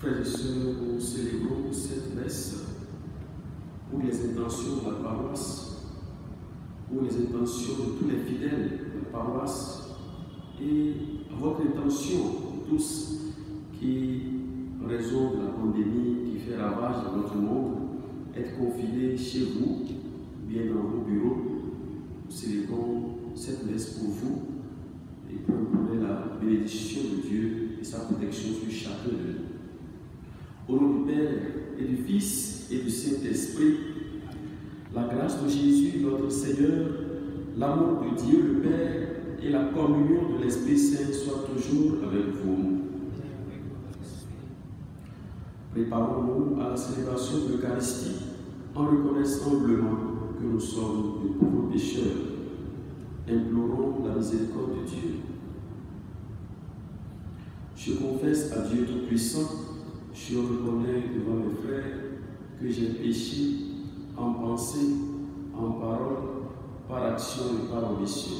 Frères et sœurs, nous célébrons cette messe pour les intentions de la paroisse, pour les intentions de tous les fidèles de la paroisse et à votre intention, tous qui, en raison de la pandémie qui fait ravage dans notre monde, êtes confinés chez vous, bien dans vos bureaux. Nous célébrons cette messe pour vous et pour implorer la bénédiction de Dieu et sa protection sur chacun de nous. Au nom du Père et du Fils et du Saint-Esprit, la grâce de Jésus, notre Seigneur, l'amour de Dieu le Père et la communion de l'Esprit Saint soient toujours avec vous. Préparons-nous à la célébration de l'Eucharistie en reconnaissant humblement que nous sommes de pauvres pécheurs. Implorons la miséricorde de Dieu. Je confesse à Dieu Tout-Puissant, je reconnais devant mes frères que j'ai péché en pensée, en parole, par action et par omission.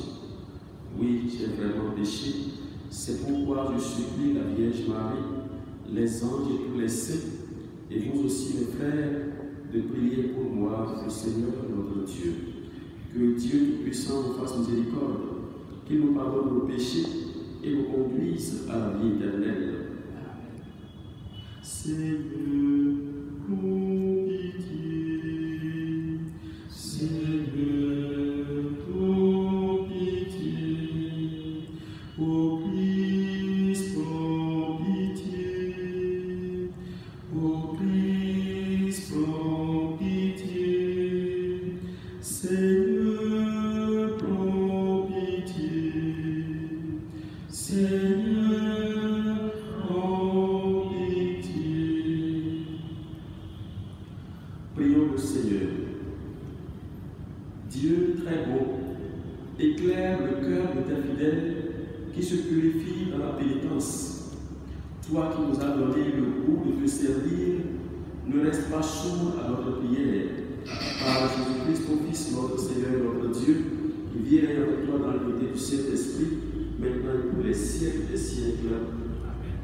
Oui, j'ai vraiment péché. C'est pourquoi je supplie la Vierge Marie, les anges et tous les saints, et vous aussi mes frères, de prier pour moi, le Seigneur notre Dieu. Que Dieu Tout-Puissant nous fasse miséricorde, qu'il nous pardonne nos péchés et nous conduise à la vie éternelle. Seigneur, prends pitié. Seigneur, prends pitié. Ô Christ, prends pitié. Ô Christ, prends pitié. Seigneur, prends pitié. Seigneur, prends pitié. Prions le Seigneur. Dieu très bon, éclaire le cœur de tes fidèles qui se purifient dans la pénitence. Toi qui nous as donné le goût de te servir, ne reste pas sourd à notre prière. Par Jésus-Christ, ton Fils, notre Seigneur, notre Dieu, qui vit avec toi dans l'unité du Saint-Esprit, maintenant et pour les siècles des siècles. Amen.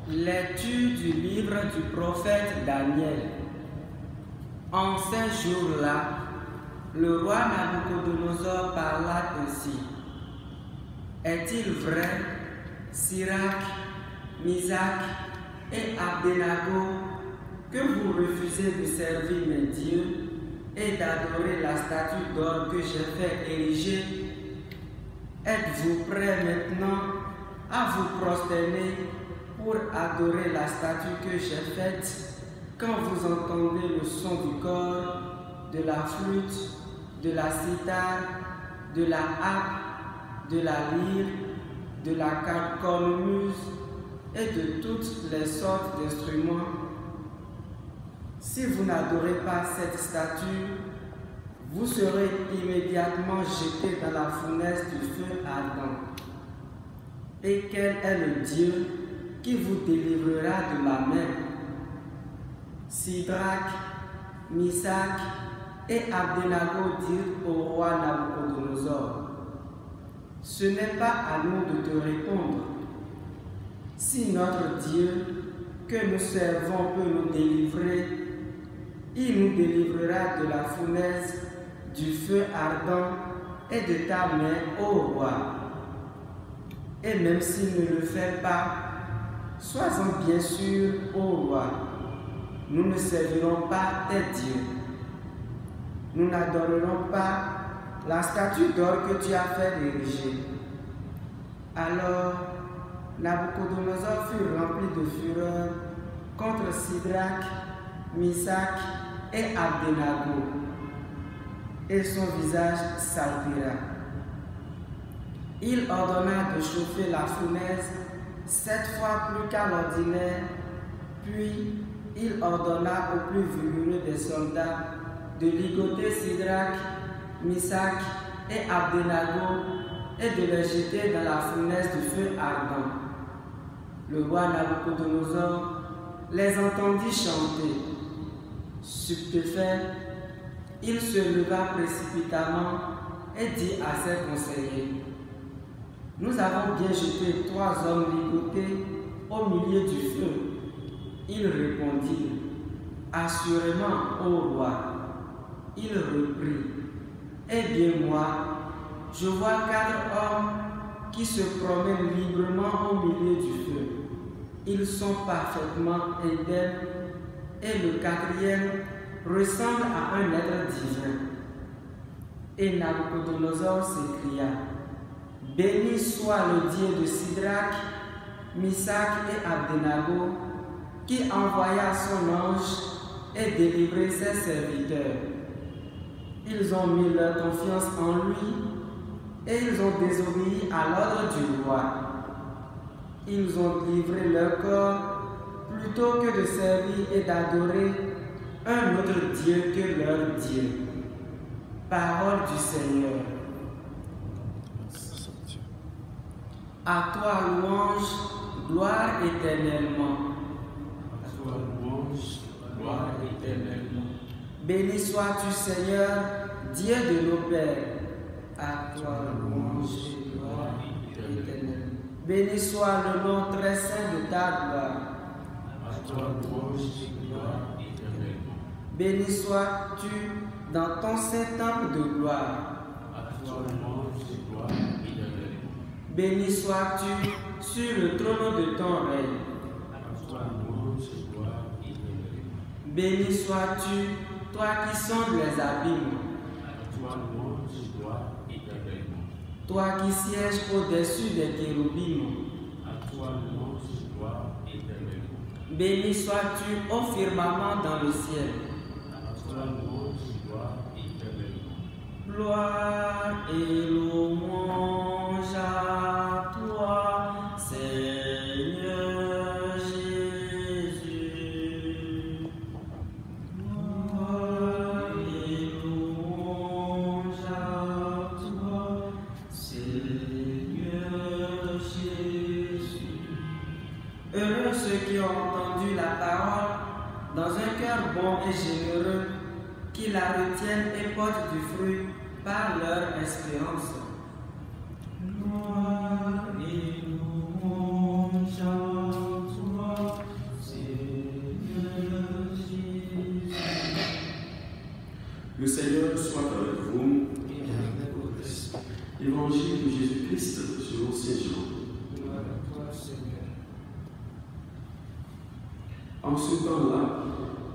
Lecture du livre du prophète Daniel. En ces jours-là, le roi Nabuchodonosor parla ainsi. Est-il vrai, Sirach, Misach et Abdenago, que vous refusez de servir mes dieux et d'adorer la statue d'or que j'ai fait ériger? Êtes-vous prêts maintenant à vous prosterner pour adorer la statue que j'ai faite quand vous entendez le son du cor, de la flûte, de la cithare, de la harpe, de la lyre, de la cornemuse et de toutes les sortes d'instruments? Si vous n'adorez pas cette statue, vous serez immédiatement jeté dans la fournaise du feu ardent. Et quel est le Dieu qui vous délivrera de ma main? Sidrac, Misach et Abdenago dirent au roi Nabuchodonosor, ce n'est pas à nous de te répondre. Si notre Dieu que nous servons peut nous délivrer, il nous délivrera de la fournaise, du feu ardent et de ta main, ô roi. Et même s'il ne le fait pas, sois-en bien sûr, ô roi, nous ne servirons pas tes dieux. Nous n'adorerons pas la statue d'or que tu as fait ériger. Alors, Nabuchodonosor fut rempli de fureur contre Sidrac, Misach et Abdenago, et son visage s'altéra. Il ordonna de chauffer la fournaise 7 fois plus qu'à l'ordinaire, puis il ordonna aux plus vigoureux des soldats de ligoter Sidrac, Misach et Abdenago et de les jeter dans la fournaise du feu ardent. Le roi Nabuchodonosor les entendit chanter. Stupéfait, il se leva précipitamment et dit à ses conseillers: nous avons bien jeté 3 hommes ligotés au milieu du feu. Ils répondirent: assurément, ô roi. Il reprit: eh bien moi, je vois 4 hommes qui se promènent librement au milieu du feu. Ils sont parfaitement indemnes, et le 4e ressemble à un être divin. Et Nabucodonosor s'écria: béni soit le Dieu de Sidrac, Misach et Abdenago, qui envoya son ange et délivra ses serviteurs. Ils ont mis leur confiance en lui et ils ont désobéi à l'ordre du roi. Ils ont livré leur corps plutôt que de servir et d'adorer un autre Dieu que leur Dieu. Parole du Seigneur. À toi louange, gloire éternellement. À toi louange, gloire éternellement. Béni sois-tu, Seigneur, Dieu de nos pères. À toi louange et gloire éternellement. Béni soit le nom très saint de ta gloire. À toi louange et gloire éternellement. Béni sois-tu dans ton saint temple de gloire. À toi louange et gloire éternellement. Béni sois-tu sur le trône de ton règne. À toi louange et gloire éternellement. Béni sois-tu, toi qui sondes les abîmes. À toi louange et gloire éternellement. Toi qui sièges au-dessus des kérubimes. À toi louange et gloire éternellement. Béni sois-tu au firmament dans le ciel. À toi louange et gloire éternellement. Gloire et louange à toi, Seigneur Jésus. Gloire et louange à toi, Seigneur Jésus. Heureux ceux qui ont entendu la parole dans un cœur bon et généreux, qui la retiennent et portent du fruit par leur espérance. Gloire et louange à toi, Seigneur Jésus. Le Seigneur soit avec vous. Et avec votre esprit. Évangile de Jésus-Christ selon Saint Jean. Gloire à toi, Seigneur. En ce temps-là,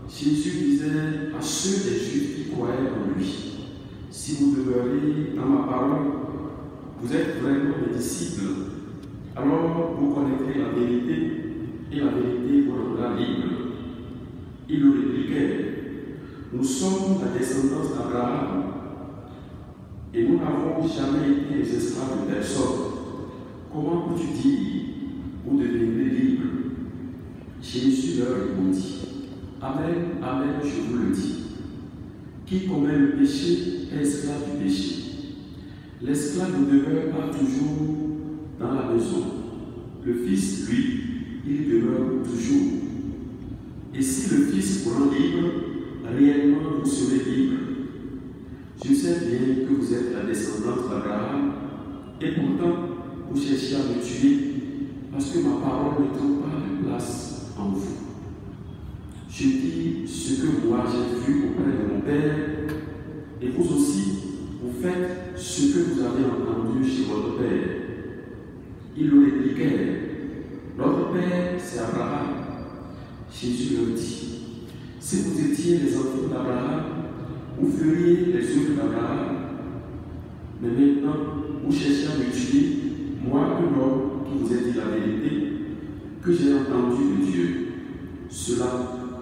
Jésus disait à ceux des Juifs qui croyaient en lui: si vous demeurez dans ma parole, vous êtes vraiment mes disciples. Alors vous connaîtrez la vérité, et la vérité vous rendra libre. Ils lui répliquèrent: nous sommes la descendance d'Abraham, et nous n'avons jamais été les esclaves de personne. Comment peux-tu dire, vous deviendrez libres? Jésus leur répondit: amen, amen, je vous le dis. Qui commet le péché est esclave du péché. L'esclave ne demeure pas toujours dans la maison. Le Fils, lui, il demeure toujours. Et si le Fils vous rend libre, réellement vous serez libre. Je sais bien que vous êtes la descendance d'Abraham, et pourtant vous cherchez à me tuer, parce que ma parole ne trouve pas de place en vous. Je dis ce que moi j'ai vu auprès de mon Père, et vous aussi, vous faites ce que vous avez entendu chez votre Père. Ils lui répliquèrent: notre Père, c'est Abraham. Jésus leur dit: si vous étiez les enfants d'Abraham, vous feriez les œuvres d'Abraham. Mais maintenant, vous cherchez à me tuer, moi, un homme qui vous a dit la vérité, que j'ai entendu de Dieu. Cela,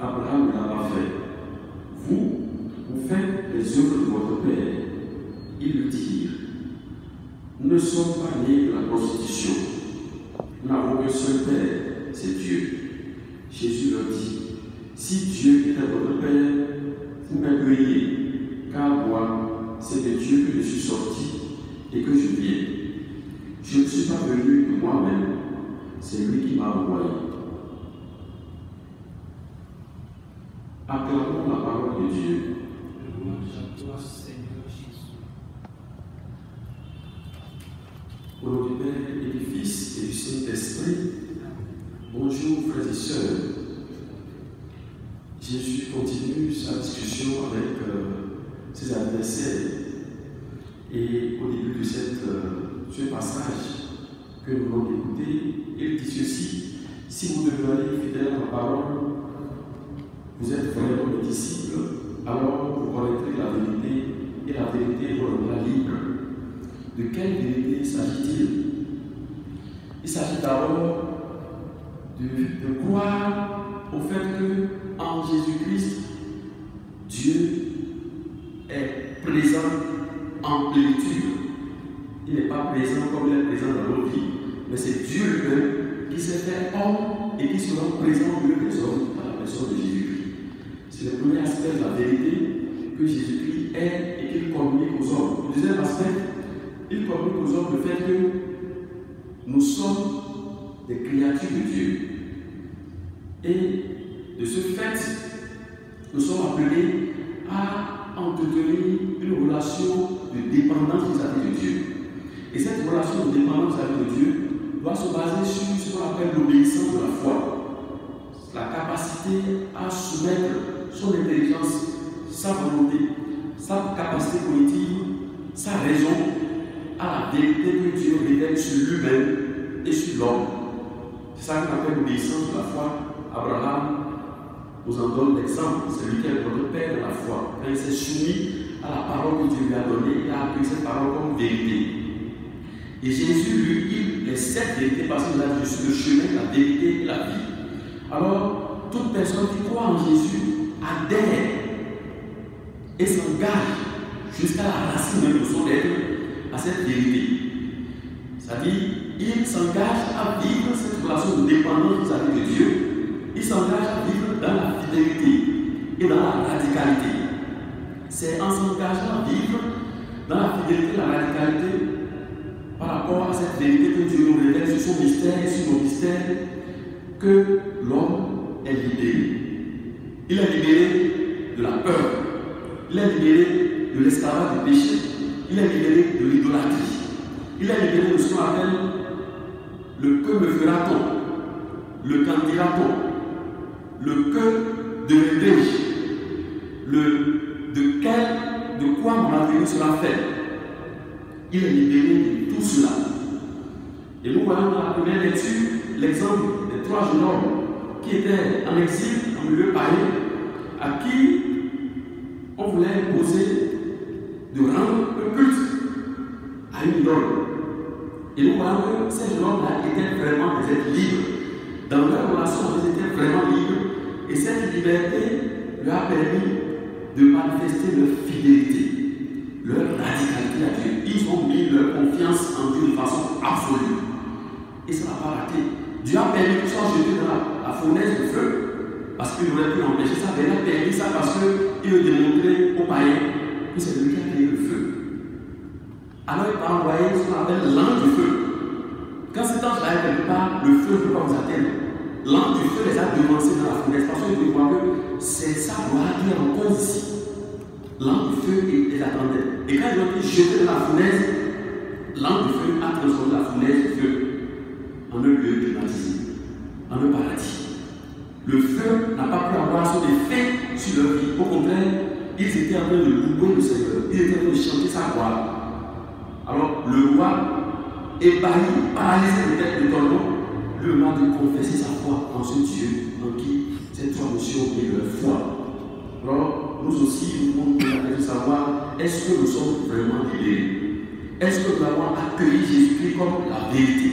Abraham ne l'a pas fait. Vous, vous faites les œuvres de votre Père. Ils lui dirent: nous ne sommes pas nés de la prostitution. Nous n'avons qu'un seul Père, c'est Dieu. Jésus leur dit: si Dieu était votre Père, vous m'aimeriez, car moi, c'est de Dieu que je suis sorti et que je viens. Je ne suis pas venu de moi-même, c'est lui qui m'a envoyé. Acclamons la parole de Dieu. Louange à toi, Seigneur Jésus. Au nom du Père et du Fils et du Saint-Esprit, bonjour frères et sœurs. Jésus continue sa discussion avec ses adversaires. Et au début de ce passage que nous venons d'écouter, il dit ceci: si vous demeurez fidèles à ma parole, vous êtes vraiment mes disciples, alors vous connaîtrez la vérité et la vérité vous rendra libre. De quelle vérité s'agit-il? Il s'agit d'abord de croire au fait que en Jésus-Christ, Dieu est présent en plénitude. Il n'est pas présent comme il est présent dans nos vies, mais c'est Dieu lui-même qui s'est fait homme et qui sera présent au milieu des hommes dans la personne de Jésus-Christ. C'est le premier aspect de la vérité que Jésus-Christ est et qu'il communique aux hommes. Le deuxième aspect, il communique aux hommes le fait que nous sommes des créatures de Dieu. Et de ce fait, nous sommes appelés à entretenir une relation de dépendance vis-à-vis de Dieu. Et cette relation de dépendance vis-à-vis de Dieu doit se baser sur ce qu'on appelle l'obéissance de la foi. La capacité à soumettre son intelligence, sa volonté, sa capacité cognitive, sa raison à la vérité que Dieu révèle sur lui-même et sur l'homme. C'est ça qu'on appelle l'obéissance de la foi. Abraham nous en donne l'exemple. C'est lui qui est notre père de la foi. Quand il s'est soumis à la parole que Dieu lui a donnée, il a appris cette parole comme vérité. Et Jésus, lui, il est cette vérité parce qu'il a dit: je suis le chemin, la vérité et la vie. Alors, toute personne qui croit en Jésus adhère et s'engage jusqu'à la racine même de son être à cette vérité. C'est-à-dire, il s'engage à vivre cette relation de dépendance vis-à-vis de Dieu. Il s'engage à vivre dans la fidélité et dans la radicalité. C'est en s'engageant à vivre dans la fidélité et la radicalité par rapport à cette vérité que Dieu nous révèle sur son mystère et sur nos mystères que l'homme est libéré. Il est libéré de la peur. Il est libéré de l'esclavage du péché. Il est libéré de l'idolâtrie. Il est libéré de ce qu'on appelle le que me fera-t-on, le qu'en dira-t-on, le que deviendrai-je, le de quoi mon avenir sera fait. Il est libéré de tout cela. Et nous voyons dans la première lecture l'exemple des 3 jeunes hommes qui étaient en exil, en milieu païen, à qui on voulait imposer de rendre un culte à une idole. Et nous voyons que ces jeunes hommes-là étaient vraiment des êtres libres. Dans leur relation, ils étaient vraiment libres. Et cette liberté leur a permis de manifester leur fidélité, leur radicalité à Dieu. Ils ont mis leur confiance en Dieu de façon absolue. Et ça n'a pas raté. Dieu a permis qu'ils soient jetés dans la fournaise de feu, parce qu'il aurait pu empêcher ça, mais il a permis ça parce qu'il veut démontrer aux païens que c'est lui qui a créé le feu. Alors il va envoyer ce qu'on appelle l'ange du feu. Quand cet ange-là est quelque part, le feu ne peut pas vous atteindre. L'ange du feu les a devancés dans la fournaise parce qu'il voit que c'est sa gloire qui est en cause ici. L'ange du feu les attendait. Et quand ils ont été jetés dans la fournaise, l'ange du feu a transformé la fournaise du feu en un lieu climatisé, en un paradis. Le feu n'a pas pu avoir son effet sur leur vie. Au contraire, ils étaient en train de louer le Seigneur. Ils étaient en train de chanter sa gloire. Alors, le roi, ébahi, paralysé de tête d'étonnement, lui a de confesser sa foi en ce Dieu en qui ces 3 notions et leur foi. Alors, nous aussi, nous devons savoir, est-ce que nous sommes vraiment libérés? Est-ce que nous avons accueilli Jésus-Christ comme la vérité?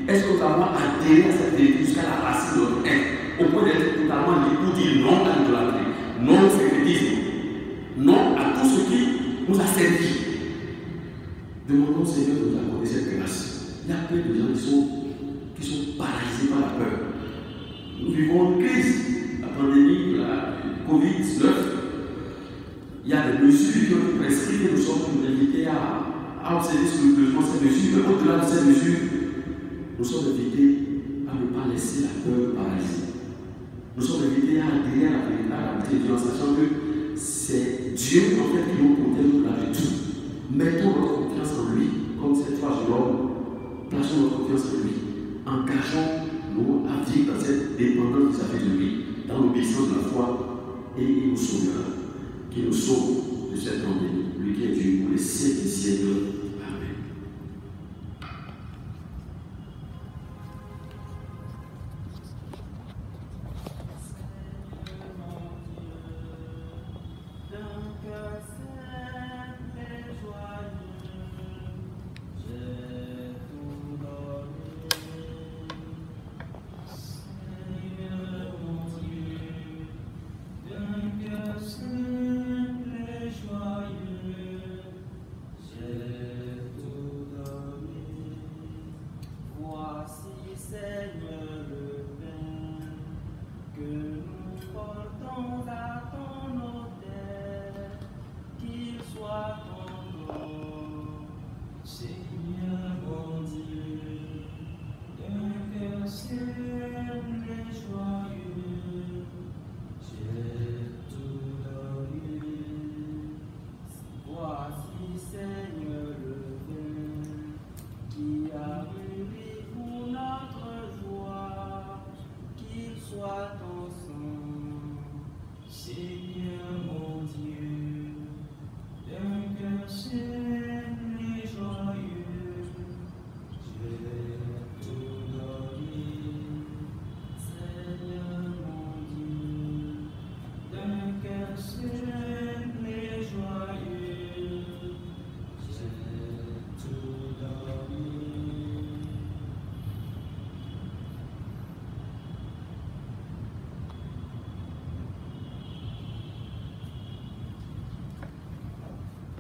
Est-ce que nous avons adhéré à cette vérité jusqu'à la racine de notre être, au point d'être totalement libre pour dire non à l'idolâtrie, non au sécrétisme, non à tout ce qui nous a servi? Demandons au Seigneur de nous accorder cette grâce. Il y a plein de gens qui sont paralysés par la peur. Nous vivons une crise, la pandémie, la Covid-19. Il y a des mesures qui ont été prescrites et nous sommes invités à observer scrupuleusement ces mesures. Mais au-delà de ces mesures, nous sommes invités à ne pas laisser la peur paralyser. Nous sommes invités à adhérer à la vérité, à la vérité, en sachant que c'est Dieu en fait qui nous protège au-delà de tout. Mettons notre confiance en lui, comme ces 3 jeunes hommes œuvre qu'il a fait de lui, dans l'obéissance de la foi, et il nous sauvera, qui nous sauve de cette pandémie, lui qui est Dieu pour les siècles des siècles. Amen.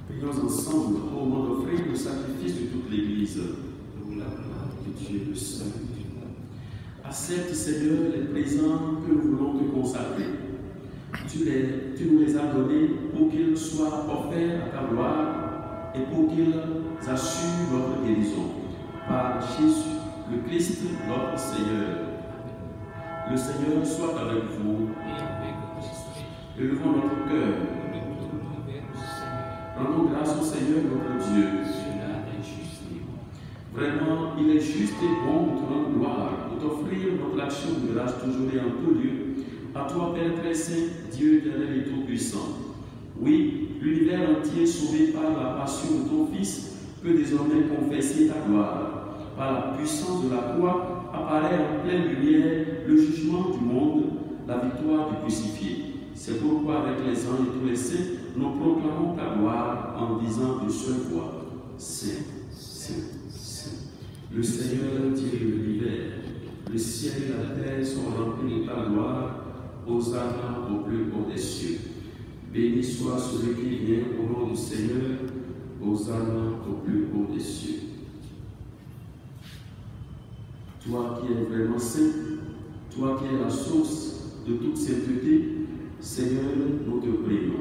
Prions ensemble au moment d'offrir le sacrifice de toute l'Église. Pour la gloire de Dieu, le salut du monde. Accepte, Seigneur, les présents que nous voulons te consacrer. Tu nous les as donnés pour qu'ils soient offerts à ta gloire et pour qu'ils assurent notre guérison. Par Jésus, le Christ, notre Seigneur. Le Seigneur soit avec vous. Élevons notre cœur. Rendons grâce au Seigneur notre Dieu. Vraiment, il est juste et bon de te rendre gloire, de t'offrir notre action de grâce toujours et en tout lieu. À toi, Père très saint, Dieu éternel et tout-puissant. Oui, l'univers entier, sauvé par la passion de ton Fils, peut désormais confesser ta gloire. Par la puissance de la croix, apparaît en pleine lumière le jugement du monde, la victoire du crucifié. C'est pourquoi, avec les anges et tous les saints, nous proclamons ta gloire en disant de seule voix, Saint, Saint, Saint. Le Seigneur, Dieu de l'univers, le ciel et la terre sont remplis de ta gloire, Hosanna au plus haut des cieux. Béni soit celui qui vient au nom du Seigneur, Hosanna au plus haut des cieux. Toi qui es vraiment saint, toi qui es la source de toute sainteté, Seigneur, nous te prions.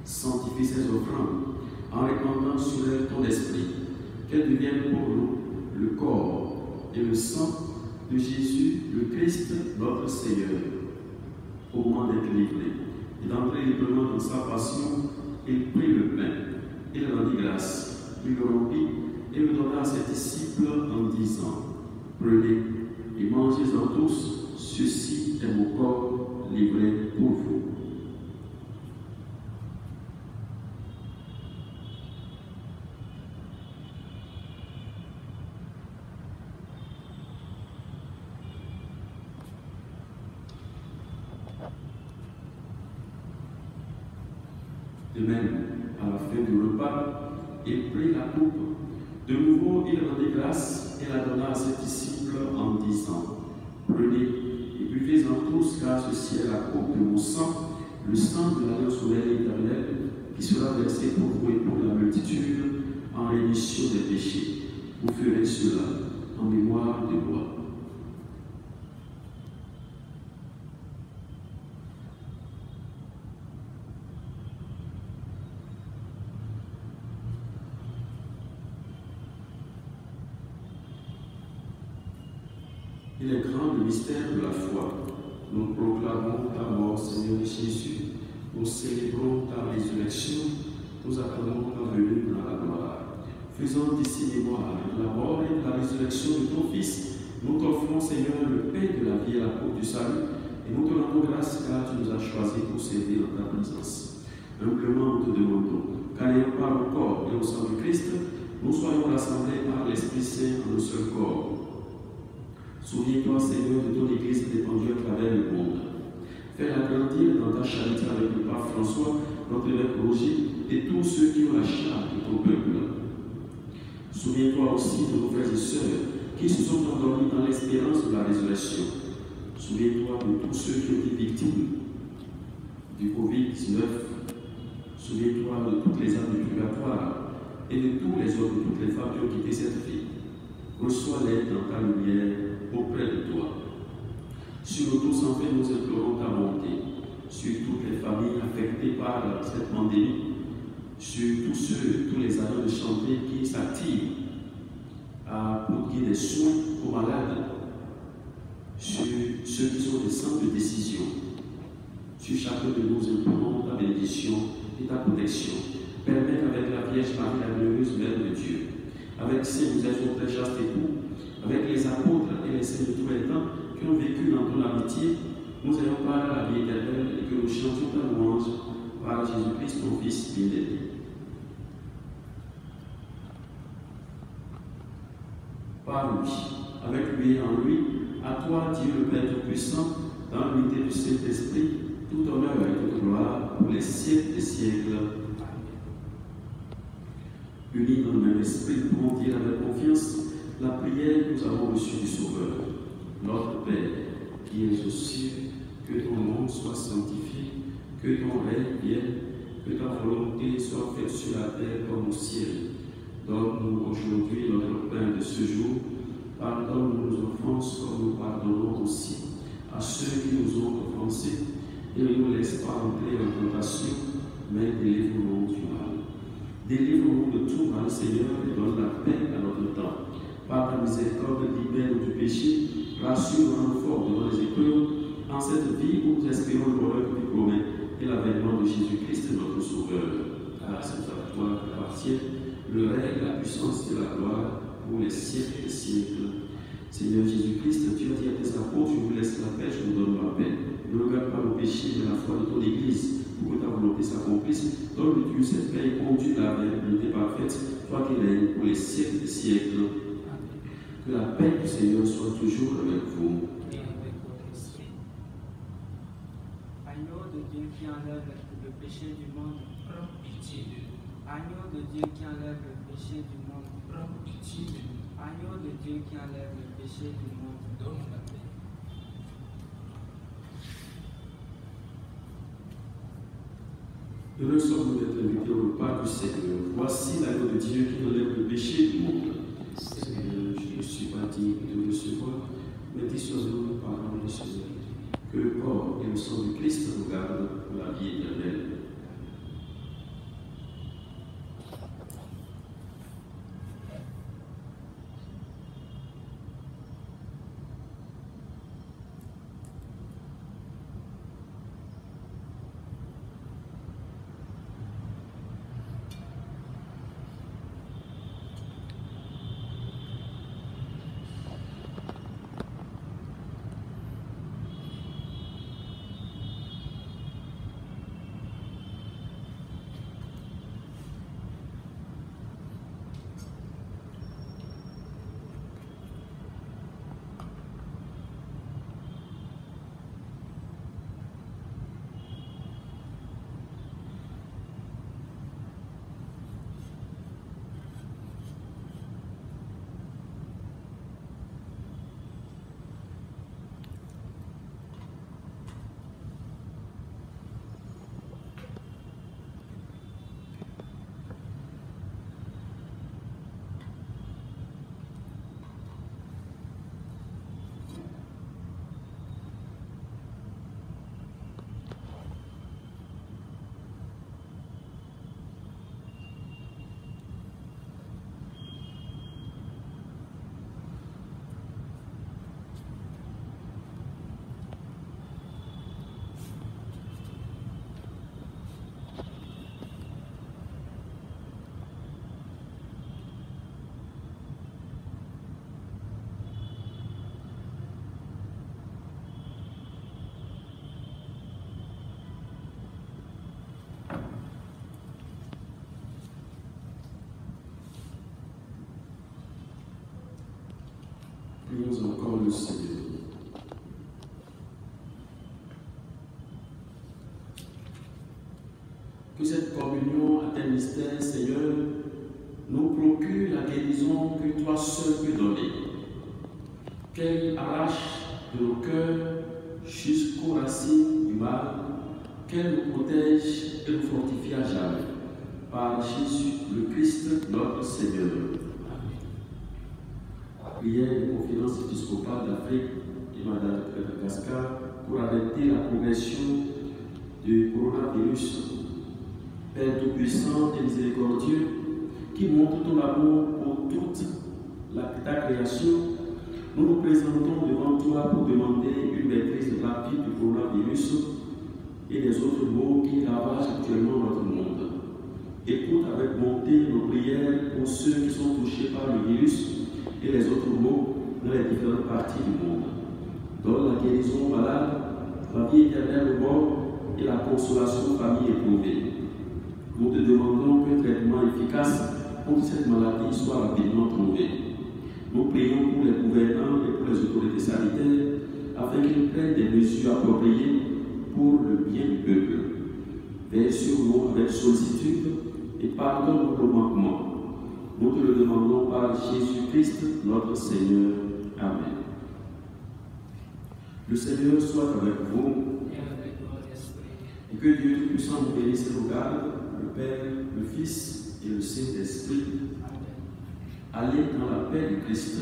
Sanctifie ces offrandes en répandant sur elles ton esprit, qu'elles deviennent pour nous le corps et le sang de Jésus, le Christ, notre Seigneur. Au moment d'être livré et d'entrer librement dans sa passion, il prit le pain, il rendit grâce, il le rompit et le donna à ses disciples en disant, prenez et mangez-en tous, ceci est mon corps livré pour vous. De même, à la fin du repas, il prit la coupe. De nouveau, il rendit grâce et la donna à ses disciples en disant, prenez et buvez-en tous, car ceci est la coupe de mon sang, le sang de l'alliance solennelle éternelle, qui sera versé pour vous et pour la multitude en rémission des péchés. Vous ferez cela en mémoire de moi. Il est grand le mystère de la foi. Nous proclamons ta mort, Seigneur Jésus. Nous célébrons ta résurrection. Nous attendons ta venue dans la gloire. Faisons d'ici mémoire de la mort et de la résurrection de ton Fils, Nous t'offrons, Seigneur, le pain de la vie et la coupe du salut, et nous te rendons grâce car tu nous as choisis pour servir dans ta présence. Humblement, nous te demandons qu'ayant part au corps et au sang du Christ, nous soyons rassemblés par l'Esprit Saint en un seul corps. Souviens-toi, Seigneur, de ton Église répandue à travers le monde. Fais-la grandir dans ta charité avec le pape François, notre évêque Roger, et tous ceux qui ont la charge de ton peuple. Souviens-toi aussi de nos frères et sœurs qui se sont endormis dans l'espérance de la résurrection. Souviens-toi de tous ceux qui ont été victimes du Covid-19. Souviens-toi de toutes les âmes du purgatoire et de tous les hommes, de toutes les femmes qui ont quitté cette vie. Reçois-les dans ta lumière auprès de toi. Sur nous tous, en fait, nous implorons ta bonté. Sur toutes les familles affectées par cette pandémie, sur tous les agents de santé qui s'activent à prodiguer des soins aux malades, sur ceux qui sont des centres de décision. Sur chacun de nous implorons ta bénédiction et ta protection. Permets qu'avec la Vierge Marie, la glorieuse Mère de Dieu, avec ces vous êtes très chaste époux, avec les apôtres et les saints de tous les temps qui ont vécu dans ton amitié, nous ayons part à la vie éternelle et que nous chantions ta louange par Jésus-Christ, ton Fils bien-aimé. Par lui, avec lui et en lui, à toi, Dieu le Père Tout-Puissant, dans l'unité du Saint-Esprit, tout honneur et toute gloire pour les siècles des siècles. Unis dans le même esprit, nous pouvons dire avec confiance la prière que nous avons reçue du Sauveur. Notre Père, qui es aux cieux, que ton nom soit sanctifié, que ton règne vienne, que ta volonté soit faite sur la terre comme au ciel. Donne-nous aujourd'hui notre pain de ce jour. Pardonne-nous nos offenses comme nous pardonnons aussi à ceux qui nous ont offensés. Et ne nous laisse pas entrer en tentation, mais délivre-nous du mal. Délivre-nous de tout mal, Seigneur, et donne la paix à notre temps. Par ta miséricorde, libère-nous du péché, rassure-nous fort devant les épreuves, en cette vie où nous espérons le bonheur que tu promets et l'avènement de Jésus-Christ, notre Sauveur. Car c'est à toi qu'appartient le règne, la puissance et la gloire pour les siècles des siècles. Seigneur Jésus-Christ, tu as dit à tes apôtres, je vous laisse la paix, je vous donne la paix. Ne regarde pas le péché de la foi de ton Église, pour que ta volonté s'accomplisse. Donne-lui cette paix et conduis-la vers l'unité parfaite, toi qui règnes pour les siècles des siècles. Que la paix du Seigneur soit toujours avec vous. Agneau de Dieu qui enlève le péché du monde, Prends pitié de nous. agneau de Dieu qui enlève le péché du monde, Prends pitié de nous. agneau de Dieu qui enlève le péché du monde. Donne la paix. Heureux sommes-nous d'être invités au repas du Seigneur. Voici l'agneau de Dieu qui enlève le péché du monde. Seigneur, je ne suis pas digne de recevoir, mais disposons-nous par parole du Seigneur. Que le corps et le sang du Christ nous gardent pour la vie éternelle. Prions encore le Seigneur. Que cette communion à tes mystères, Seigneur, nous procure la guérison que toi seul peux donner. Qu'elle arrache de nos cœurs jusqu'aux racines du mal, qu'elle nous protège et nous fortifie à jamais. Par Jésus le Christ, notre Seigneur. Prière de conférence épiscopale d'Afrique et Madagascar pour arrêter la progression du coronavirus. Père Tout-Puissant et Miséricordieux, qui montre ton amour pour toute ta création, nous nous présentons devant toi pour demander une maîtrise rapide du coronavirus et des autres maux qui ravagent actuellement notre monde. Écoute avec bonté nos prières pour ceux qui sont touchés par le virus et les autres maux dans les différentes parties du monde. Donne la guérison aux malades, la vie éternelle aux morts et la consolation aux familles éprouvées. Nous te demandons qu'un traitement efficace contre cette maladie soit rapidement trouvé. Nous prions pour les gouvernants et pour les autorités sanitaires afin qu'ils prennent des mesures appropriées pour le bien du peuple. Veille sur nous avec sollicitude et pardonne nos manquements. Nous te le demandons par Jésus-Christ, notre Seigneur. Amen. Le Seigneur soit avec vous et que Dieu Tout-Puissant nous bénisse et nous garde, le Père, le Fils et le Saint-Esprit. Allez dans la paix du Christ.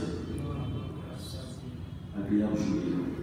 Agréable journée.